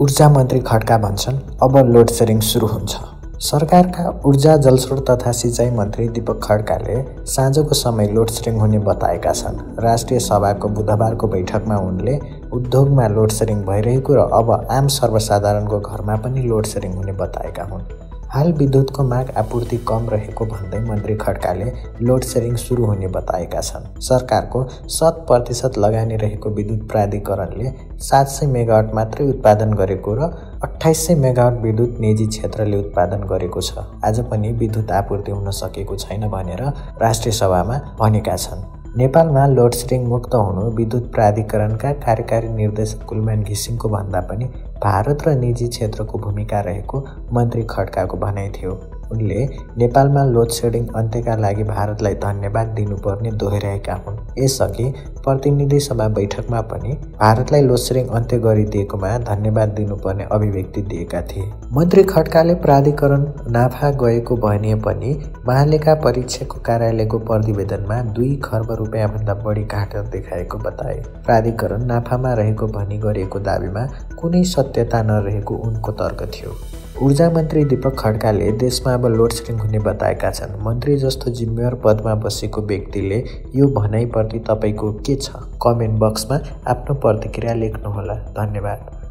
ऊर्जा मन्त्री खड्का भन्छन् अब लोड सेडिङ सुरु हुन्छ। सरकारका ऊर्जा जलस्रोत तथा सिँचाइ मन्त्री दीपक खड्काले साँझको समय लोड सेडिङ हुने बताएका छन्। राष्ट्रिय सभाको बुधबारको बैठकमा उनले उद्योगमा लोड सेडिङ भइरहेको र अब आम सर्वसाधारणको घरमा पनि लोड सेडिङ हुने बताएका हुन्। हाल विद्युतको माग आपूर्ति कम रहेको भन्दै मन्त्री खड्काले लोड सेडिङ सुरु हुने बताएका छन्। सरकारको 100% लगानी रहेको विद्युत प्राधिकरणले 700 मेगावाट मात्रै उत्पादन गरेको र 2800 मेगावाट विद्युत निजी क्षेत्रले उत्पादन गरेको छ। आज पनि विद्युत आपूर्ति हुन सकेको छैन भनेर राष्ट्रिय सभामा भनेका छन्। नेपालमा लोड सेडिङ मुक्त हुनु विद्युत प्राधिकरणका कार्यकारी निर्देशक कुलमान घिसिङको भन्दा पनि भारत र निजी क्षेत्रको भूमिका रहेको मन्त्री खड्काको भनाइ थियो। उनले नेपालमा लोड सेडिङ अन्त्यका लागि भारतलाई धन्यवाद दिनुपर्ने दोहोर्याएका हुन्। यसअघि प्रतिनिधि सभा बैठकमा पनि भारतलाई लोड सेडिङ अन्त्य गरिदिएकोमा धन्यवाद दिनुपर्ने अभिव्यक्ति दिएका थिए। मन्त्री खड्काले प्राधिकरण नाफा गएको भनिए पनि महालेखा परीक्षकको कार्यालयको प्रतिवेदनमा 2 खर्ब रुपियाँभन्दा बढी घाटा देखाएको बताए। प्राधिकरण नाफामा रहेको भनी गरिएको दाबीमा कुनै सत्यता नरहेको उनको तर्क थियो। ऊर्जा मन्त्री दीपक खड्काले देशमा अब लोड सेडिङ हुने बताएका छन्। मन्त्री जस्तो जिम्मेवार पदमा बसेको व्यक्तिले यो भनाइप्रति तपाईँको के छ? कमेन्ट बक्समा आफ्नो प्रतिक्रिया लेख्नुहोला। धन्यवाद।